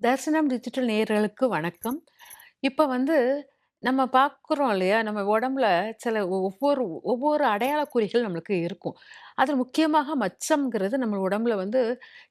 தரிசனம் டிஜிட்டல் நேயர்களுக்கு வணக்கம். இப்ப வந்து நம்ம பார்க்குறோம் இல்லையா? நம்ம உடம்புல சில ஒவ்வொரு ஒவ்வொரு அடையாள குறிகள் நம்மளுக்கு இருக்கும். அதில முக்கியமாக மச்சம்ங்கிறது நம்ம உடம்புல வந்து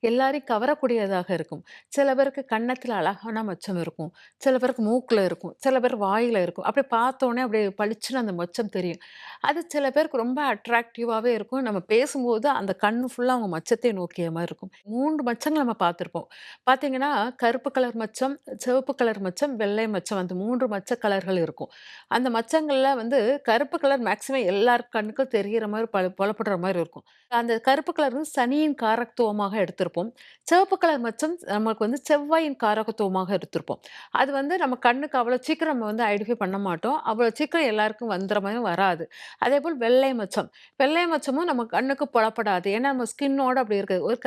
எல்லாரையும் கவரக்கூடியதாக இருக்கும். சில பேருக்கு கன்னத்தில அழகான மச்சம் இருக்கும். சில பேருக்கு மூக்குல இருக்கும். சில பேர் வாயில இருக்கும். அப்படியே பார்த்தோனே அப்படியே பளிச்சுன்னு அந்த மச்சம் தெரியும். அது சில பேருக்கு ரொம்ப அட்ராக்டிவாவே இருக்கும். நம்ம பேசும்போது அந்த கண்ணு ஃபுல்லா அவங்க மச்சத்தை நோக்கிய மாரி இருக்கும். 3 மச்சங்கள் நம்ம பார்த்துருப்போம். பார்த்தீங்கன்னா, கருப்பு கலர் மச்சம், சிவப்பு கலர் மச்சம், வெள்ளை மச்சம் அந்த 3 மச்ச கலர்கள் இருக்கும். அந்த மச்சங்கள்ல வந்து கருப்பு கலர் மேக்ஸிமம் எல்லார் கண்ணுக்கும் தெரியிற மாரி புலப்படுற மாரி இருக்கும். அந்த கருப்பு கலர் வந்து சனியின் காரகத்துவமாக எடுத்திருப்போம். சிவப்பு கலர் மச்சம் நமக்கு வந்து செவ்வாயின் காரகத்துவமாக எடுத்திருப்போம். அது வந்து நம்ம கண்ணுக்கு அவ்வளோ சீக்கிரம் நம்ம வந்து ஐடென்டிஃபை பண்ண மாட்டோம். அவ்வளோ சீக்கிரம் எல்லாருக்கும் வந்துற மாரி வராது. அதேபோல் வெள்ளை மச்சம். வெள்ளை மச்சமும் நம்ம கண்ணுக்கு புலப்படாது. ஏன்னா நம்ம ஸ்கின்னோட அப்படி இருக்குது. ஒரு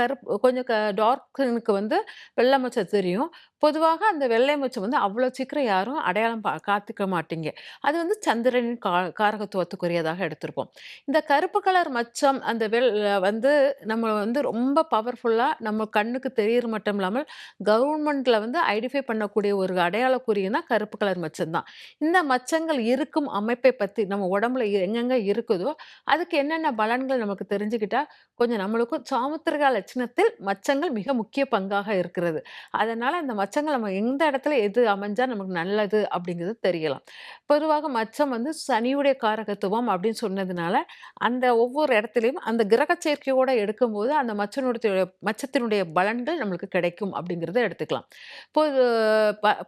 கொஞ்சம் டார்க் ஸ்கின்னுக்கு வந்து வெள்ளை மச்சம் தெரியும். பொதுவாக அந்த வெள்ளை மச்சம் வந்து அவ்வளோ சீக்கிரம் யாரும் அடையாளம் காத்துக்க மாட்டீங்க. அது வந்து சந்திரனின் காரகத்துவத்துக்குரியதாக எடுத்திருப்போம். இந்த கருப்பு கலர் மச்சம் அந்த வந்து நம்ம வந்து ரொம்ப பவர்ஃபுல்லா நம்ம கண்ணுக்கு தெரியறது மட்டும் இல்லாமல், கவர்மெண்ட்ல வந்து ஐடென்டிஃபை பண்ணக்கூடிய ஒரு அடையாள குறின்னா கருப்பு கலர் மச்சம் தான். இந்த மச்சங்கள் இருக்கும் அமைப்பை பத்தி நம்ம உடம்புல எங்கெங்க இருக்குதோ, அதுக்கு என்னென்ன பலன்கள் நமக்கு தெரிஞ்சுக்கிட்டா, கொஞ்சம் நம்மளுக்கும் சாமுத்திரிகா லட்சணத்தில் மச்சங்கள் மிக முக்கிய பங்காக இருக்கிறது. அதனால இந்த மச்சங்கள் நம்ம எந்த இடத்துல எது அமைஞ்சா நமக்கு நல்லது அப்படிங்கிறது தெரியலாம். பொதுவாக மச்சம் வந்து சனியுடைய காரகத்துவம் அப்படின்னு சொன்னதுனால, அந்த ஒவ்வொரு இடத்துலயும் அந்த கிரக சேர்க்கையோட எடுக்கும்போது அந்த மச்சத்தினுடைய பலன்கள் நம்மளுக்கு கிடைக்கும் அப்படிங்கிறத எடுத்துக்கலாம். இப்போ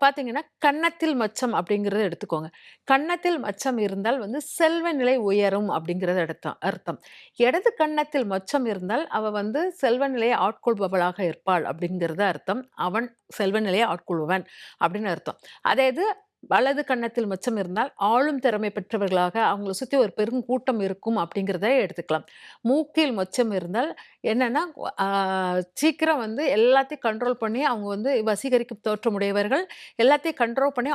பார்த்தீங்கன்னா, கன்னத்தில் மச்சம் அப்படிங்கிறத எடுத்துக்கோங்க. கன்னத்தில் மச்சம் இருந்தால் வந்து செல்வ நிலை உயரும் அப்படிங்கிறது அர்த்தம். இடது கன்னத்தில் மச்சம் இருந்தால், அவ வந்து செல்வ நிலையை ஆட்கொள்பவளாக இருப்பாள் அப்படிங்கிறது அர்த்தம். அவன் செல்வ நிலையை ஆட்கொள்பவன் அப்படின்னு அர்த்தம். அதே இது வலது கன்னத்தில் மச்சம் இருந்தால், ஆளும் திறமை பெற்றவர்களாக அவங்கள சுத்தி ஒரு பெருங்கூட்டம் இருக்கும் அப்படிங்கிறத எடுத்துக்கலாம். மூக்கில் மச்சம் இருந்தால் என்னன்னா, ஆ சீக்கிரம் வந்து எல்லாத்தையும் கண்ட்ரோல் பண்ணி அவங்க வந்து வசீகரிக்கும் தோற்றமுடையவர்கள். எல்லாத்தையும் கண்ட்ரோல் பண்ணி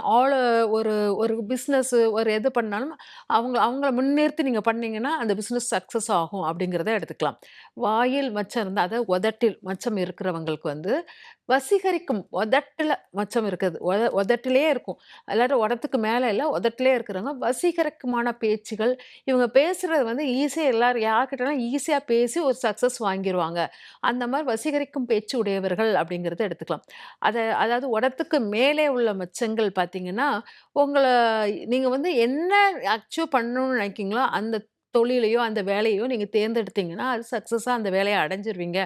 ஒரு ஒரு பிசினஸ் ஒரு எது பண்ணாலும் அவங்கள முன்னிறுத்தி நீங்க பண்ணீங்கன்னா, அந்த பிசினஸ் சக்சஸ் ஆகும் அப்படிங்கிறத எடுத்துக்கலாம். வாயில் மச்சம் இருந்தா, அதாவது உதட்டில் மச்சம் இருக்கிறவங்களுக்கு வந்து வசீகரிக்கும் உதட்டுல மச்சம் இருக்குது. உதட்டிலேயே இருக்கும். அல்லாட்ட உதட்டுக்கு மேல இல்ல, உதட்டிலேயே இருக்கிறவங்க வசீகரக்கமான பேச்சுகள், இவங்க பேசுறது வந்து ஈஸியா எல்லாரும் யார்கிட்டலாம் ஈஸியா பேசி ஒரு சக்சஸ் வாங்கிருவாங்க. அந்த மாரி வசீகரிக்கும் பேச்சு உடையவர்கள் அப்படிங்கிறத எடுத்துக்கலாம். அதாவது உடத்துக்கு மேலே உள்ள மச்சங்கள் பார்த்தீங்கன்னா, உங்கள நீங்க வந்து என்ன அச்சீவ் பண்ணணும்னு நினைக்கிறீங்களோ, அந்த தொழிலையோ, அந்த வேலையோ நீங்க தேர்ந்தெடுத்தீங்கன்னா, அது சக்சஸா அந்த வேலைய அடைஞ்சிருவீங்க.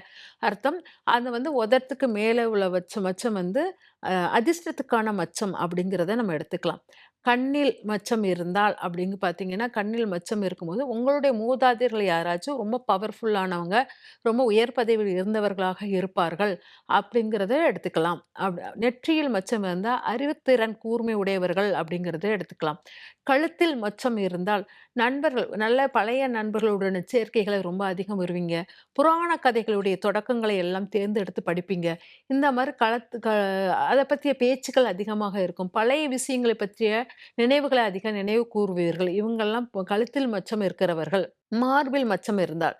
அர்த்தம். அது வந்து உதட்டுக்கு மேலே உள்ள மச்சம் வந்து அதிர்ஷ்டத்துக்கான மச்சம் அப்படிங்கிறத நம்ம எடுத்துக்கலாம். கண்ணில் மச்சம் இருந்தால் அப்படின்னு பார்த்தீங்கன்னா, கண்ணில் மச்சம் இருக்கும்போது, உங்களுடைய மூதாதையர்கள் யாராச்சும் ரொம்ப பவர்ஃபுல்லானவங்க, ரொம்ப உயர் பதவியில் இருந்தவர்களாக இருப்பார்கள் அப்படிங்கிறத எடுத்துக்கலாம். நெற்றியில் மச்சம் இருந்தா அறிவுத்திறன் கூர்மை உடையவர்கள் அப்படிங்கிறத எடுத்துக்கலாம். கழுத்தில் மச்சம் இருந்தால் நண்பர்கள் நல்ல பழைய நண்பர்களுடன் சேர்க்கைகளை ரொம்ப அதிகம் வருவீங்க. புராண கதைகளுடைய தொடக்கங்களை எல்லாம் தேர்ந்தெடுத்து படிப்பீங்க. இந்த மாரி அத பத்திய பேச்சுக்கள் அதிகமாக இருக்கும். பழைய விஷயங்களை பற்றிய நினைவுகளை அதிகம் நினைவு கூறுவீர்கள். இவங்கெல்லாம் கழுத்தில் மச்சம் இருக்கிறவர்கள். மார்பில் மச்சம் இருந்தால்,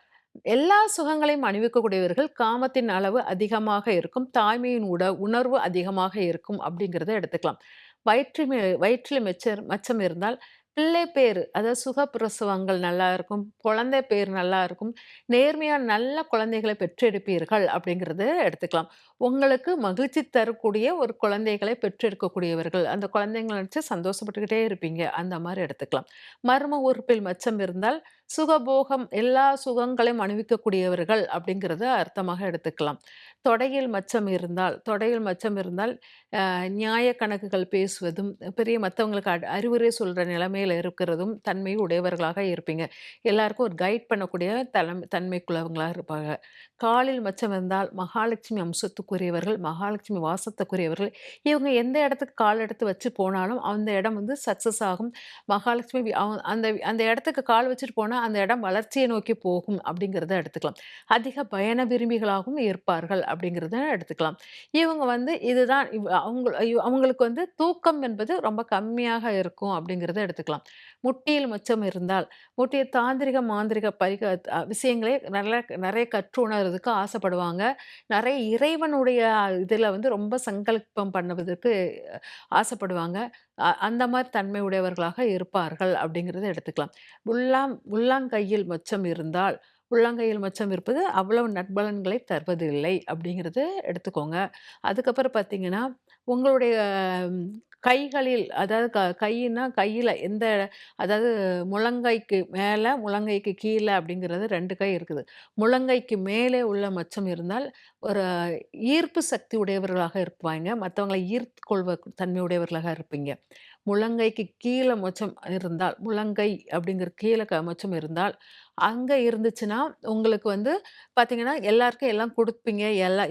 எல்லா சுகங்களையும் அனுபவிக்கக்கூடியவர்கள். காமத்தின் அளவு அதிகமாக இருக்கும். தாய்மையின் உணர்வு அதிகமாக இருக்கும் அப்படிங்கிறத எடுத்துக்கலாம். வயிற்றில் மச்சம் இருந்தால், பிள்ளை பேறு அதாவது சுகப்பிரசவங்கள் நல்லா இருக்கும். குழந்தை பேர் நல்லா இருக்கும். நேர்மையான நல்ல குழந்தைகளை பெற்றெடுப்பீர்கள் அப்படிங்கிறத எடுத்துக்கலாம். உங்களுக்கு மகிழ்ச்சி தரக்கூடிய ஒரு குழந்தைகளை பெற்றெடுக்கக்கூடியவர்கள். அந்த குழந்தைங்கள நினைச்சு சந்தோஷப்பட்டுக்கிட்டே இருப்பீங்க. அந்த மாரி எடுத்துக்கலாம். மர்ம உறுப்பில் மச்சம் இருந்தால், சுகபோகம் எல்லா சுகங்களையும் அனுபவிக்கக்கூடியவர்கள் அப்படிங்கிறத அர்த்தமாக எடுத்துக்கலாம். தொடையில் மச்சம் இருந்தால் நியாய கணக்குகள் பேசுவதும், பெரிய மத்தவங்களுக்கு அறிவுரை சொல்ற நிலைமையில இருக்கிறதும், தன்மை உடையவர்களாக இருப்பீங்க. எல்லாருக்கும் ஒரு கைட் பண்ணக்கூடிய தன்மைக்குள்ளவங்களா இருப்பாங்க. காலில் மச்சம் இருந்தால் மகாலட்சுமி அம்சத்துக்குரியவர்கள், மகாலட்சுமி வாசத்துக்குரியவர்கள். இவங்க எந்த இடத்துக்கு கால் எடுத்து வச்சு போனாலும், அந்த இடம் வந்து சக்சஸ் ஆகும். மகாலட்சுமி அந்த அந்த இடத்துக்கு கால் வச்சுட்டு போனா, போனா, அந்த இடம் வளர்ச்சிய நோக்கி போகும் அப்படிங்கிறத எடுத்துக்கலாம். அதிக பயண விரும்பிகளாகவும் இருப்பார்கள் அப்படிங்கிறத எடுத்துக்கலாம். இவங்க வந்து இதுதான் அவங்களுக்கு வந்து தூக்கம் என்பது ரொம்ப கம்மியாக இருக்கும் அப்படிங்கிறத எடுத்துக்கலாம். முட்டியில் மச்சம் இருந்தால், முட்டிய தாந்திரிக, மாந்திரிக விஷயங்களே நெறைய கற்று உணர்றதுக்கு ஆசைப்படுவாங்க. நெறைய இறைவனுடைய இதுல வந்து ரொம்ப சங்கல்பம் பண்ணுவதற்கு ஆசைப்படுவாங்க. அந்த மாரி தன்மை உடையவர்களாக இருப்பார்கள் அப்படிங்கிறத எடுத்துக்கலாம். உள்ளங்கையில் மச்சம் இருந்தால், உள்ளங்கையில் மச்சம் இருப்பது அவ்வளவு நற்பலன்களை தருவதில்லை அப்படிங்கிறத எடுத்துக்கோங்க. அதுக்கப்புறம் பார்த்தீங்கன்னா, உங்களுடைய ம் கைகளில் அதாவது கையின்னா கையில அதாவது முழங்கைக்கு மேல, முழங்கைக்கு கீழ அப்படிங்கிறது 2 கை இருக்குது. முழங்கைக்கு மேலே உள்ள மச்சம் இருந்தால், ஒரு ஈர்ப்பு சக்தி உடையவர்களாக இருப்பாய்ங்க. மத்தவங்கள ஈர்த்துக் கொள்வ தன்மை உடையவர்களாக இருப்பீங்க. முழங்கைக்கு கீழ மச்சம் இருந்தால், முழங்கை அப்படிங்கிற கீழ மச்சம் இருந்தால், அங்க இருந்துச்சுன்னா, உங்களுக்கு வந்து பார்த்தீங்கன்னா, எல்லாருக்கும் எல்லாம் குடுப்பீங்க.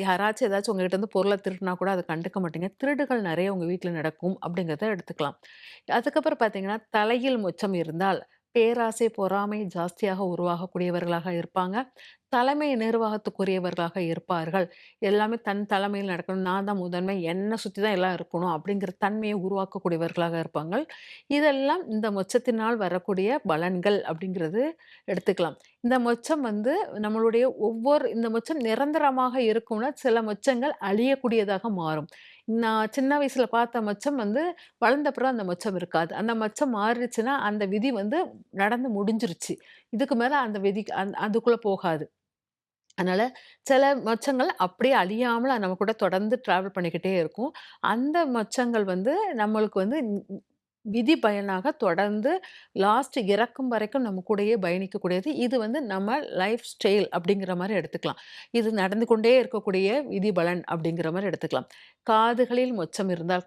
யாராச்சும் ஏதாச்சும் உங்ககிட்ட இருந்து பொருள திருடுனா கூட அத கண்டுக்க மாட்டீங்க. திருடுகள் நெறைய உங்க வீட்ல நடக்கும் அப்படிங்கிறத எடுத்துக்கலாம். அதுக்கப்புறம் பார்த்தீங்கன்னா, தலையில் மச்சம் இருந்தால், பேராசை, பொறாமை ஜாஸ்தியாக உருவாகக்கூடியவர்களாக இருப்பாங்க. தலைமை நிர்வாகத்துக்குரியவர்களாக இருப்பார்கள். எல்லாமே தன் தலைமையில் நடக்கணும். நான் தான் முதன்மை. என்ன சுத்தி தான் எல்லாம் இருக்கணும். அப்படிங்கிற தன்மையை உருவாக்கக்கூடியவர்களாக இருப்பாங்கள். இதெல்லாம் இந்த மொச்சத்தினால் வரக்கூடிய பலன்கள் அப்படிங்கிறது எடுத்துக்கலாம். இந்த மொச்சம் வந்து இந்த மொச்சம் நிரந்தரமாக இருக்கும்னா, சில மொச்சங்கள் அழியக்கூடியதாக மாறும். நான் சின்ன வயசுல பார்த்த மச்சம் வந்து வளர்ந்த அப்புறம் அந்த மச்சம் இருக்காது. அந்த மச்சம் மாறிடுச்சுன்னா, அந்த விதி வந்து நடந்து முடிஞ்சிருச்சு. இதுக்கு மேல அந்த விதி அதுக்குள்ள போகாது. அதனால சில மச்சங்கள் அப்படியே அழியாமல நம்ம கூட தொடர்ந்து டிராவல் பண்ணிக்கிட்டே இருக்கும். அந்த மச்சங்கள் வந்து நம்மளுக்கு வந்து விதி பயனாக தொடர்ந்து லாஸ்ட் இறக்கும் வரைக்கும் நம்ம கூடயே பயணிக்கக்கூடியது. இது வந்து நம்ம லைஃப் ஸ்டைல் அப்படிங்கிற மாரி எடுத்துக்கலாம். இது நடந்து கொண்டே இருக்கக்கூடிய விதி பலன் அப்படிங்கிற மாரி எடுத்துக்கலாம். காதுகளில் மொச்சம் இருந்தால்,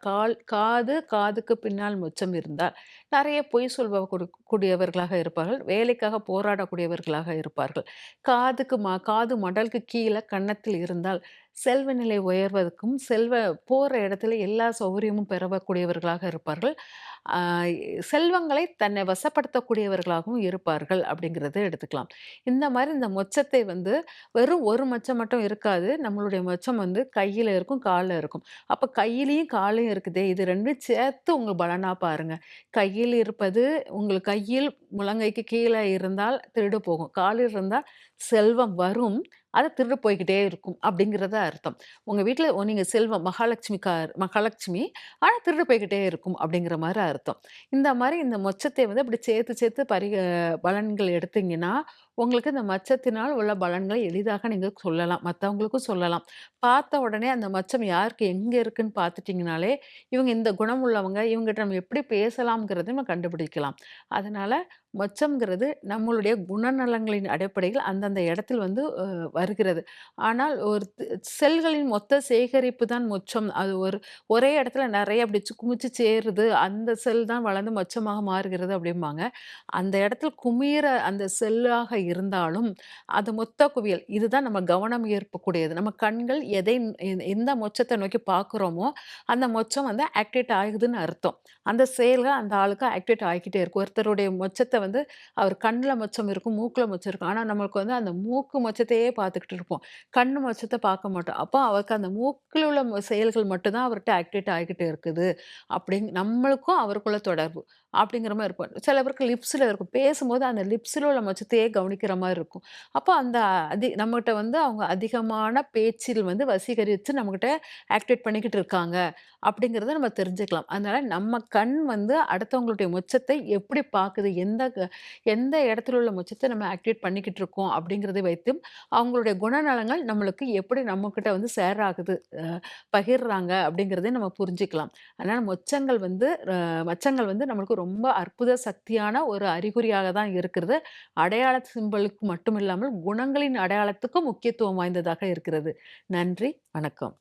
காதுக்கு பின்னால் மொச்சம் இருந்தால், நெறைய பொய் கூடியவர்களாக இருப்பார்கள். வேலைக்காக போராடக்கூடியவர்களாக இருப்பார்கள். காது மடலுக்கு கீழ கன்னத்தில் இருந்தால், செல்வ நிலை உயர்வதற்கும், போற இடத்துல எல்லா சௌகரியமும் பெறக்கூடியவர்களாக இருப்பார்கள். ஆ செல்வங்களை தன்னை வசப்படுத்தக்கூடியவர்களாகவும் இருப்பார்கள் அப்படிங்கிறத எடுத்துக்கலாம். இந்த மாரி இந்த மொச்சத்தை வந்து வெறும் ஒரு மச்சம் மட்டும் இருக்காது. நம்மளுடைய மொச்சம் வந்து கையில இருக்கும், கால்ல இருக்கும். அப்ப கையிலயும், கால்லயும் இருக்குதே, இது 2ம் சேர்த்து உங்க பலனா பாருங்க. கையில் இருப்பது கையில் முழங்கைக்கு கீழ இருந்தால் திருடு போகும். காலில் இருந்தால் செல்வம் வரும். அது திருடு போய்க்கிட்டே இருக்கும் அப்படிங்கிறது அர்த்தம். உங்க வீட்ல நீங்க செல்வம் மகாலட்சுமி ஆனா திருடு போய்க்கிட்டே இருக்கும் அப்படிங்கிற மாரி அர்த்தம். இந்த மாரி இந்த மொச்சத்தை வந்து அப்படி சேர்த்து சேர்த்து பலன்கள் எடுத்தீங்கன்னா, உங்களுக்கு இந்த மச்சத்தினால் உள்ள பலன்களை எளிதாக நீங்க சொல்லலாம். மத்தவங்களுக்கும் சொல்லலாம். பார்த்த உடனே அந்த மச்சம் யாருக்கு எங்க இருக்குன்னு பார்த்துட்டீங்கனாலே, இவங்க இந்த குணம் உள்ளவங்க, இவங்ககிட்ட நம்ம எப்படி பேசலாம்ங்கிறத நம்ம கண்டுபிடிக்கலாம். அதனால மச்சம்ங்கிறது நம்மளுடைய குணநலங்களின் அடிப்படையில் அந்தந்த இடத்தில் வந்து வருகிறது. ஆனால் ஒரு செல்களின் மொத்த சேகரிப்பு தான் மொச்சம். அது ஒரே இடத்துல நெறைய அப்படி குமிச்சு சேருது. அந்த செல் தான் வளர்ந்து மொச்சமாக மாறுகிறது அப்படிம்பாங்க. அந்த இடத்துல குமியிற அந்த செல்லாக இருந்தாலும், அது மொத்த குவியல். இதுதான் நம்ம கவனம் ஈர்க்கக்கூடியது. நம்ம கண்கள் எந்த மொச்சத்த நோக்கி பார்க்குறோமோ, அந்த மொச்சம் வந்து ஆக்டிவேட் ஆகுதுன்னு அர்த்தம். அந்த செயல்கள் அந்த ஆளுக்கு ஆக்டிவேட் ஆகிக்கிட்டே இருக்கும். ஒருத்தருடைய மொச்சத்த வந்து அவர் கண்ல மொச்சம் இருக்கும், மூக்குல மொச்சம் இருக்கும். ஆனா நம்மளுக்கு வந்து அந்த மூக்கு மொச்சத்தையே பார்த்துக்கிட்டு இருப்போம். கண்ணு மொச்சத்த பார்க்க மாட்டோம். அப்போ அவருக்கு அந்த மூக்குல உள்ள செயல்கள் மட்டும் தான் அவர்ட்ட ஆக்டிவேட் ஆகிக்கிட்டு இருக்குது. நம்மளுக்கும் அவருக்குள்ள தொடர்பு. அப்படிங்கிற மாரி இருக்கும். சில பேருக்கு லிப்ஸ்ல இருக்கும். பேசும்போது அந்த லிப்ஸ்ல உள்ள மச்சத்தையே கவனிக்கிற மாரி இருக்கும். அப்போ அந்த நம்மகிட்ட வந்து அவங்க அதிகமான பேச்சில் வந்து வசீகரிச்சு நம்மகிட்ட ஆக்டிவேட் பண்ணிக்கிட்டு இருக்காங்க. அப்படிங்கிறத நம்ம தெரிஞ்சுக்கலாம். அதனால நம்ம கண் வந்து அடுத்தவங்களுடைய மொச்சத்தை எப்படி பாக்குது? எந்த இடத்துல உள்ள மொச்சத்த நம்ம ஆக்டிவேட் பண்ணிக்கிட்டு இருக்கோம் அப்படிங்கிறதை வைத்தும், அவங்களுடைய குணநலங்கள் நம்மளுக்கு எப்படி நம்மகிட்ட வந்து ஷேர் ஆகுது, பகிர்றாங்க அப்படிங்கிறதை நம்ம புரிஞ்சுக்கலாம். அதனால மச்சங்கள் வந்து நம்மளுக்கு ரொம்ப அற்புத சக்தியான ஒரு அறிகுறியாக தான் இருக்கிறது. அடையாள சிம்பலுக்கு மட்டும் இல்லாமல் குணங்களின் அடையாளத்துக்கும் முக்கியத்துவம் வாய்ந்ததாக இருக்கிறது. நன்றி, வணக்கம்.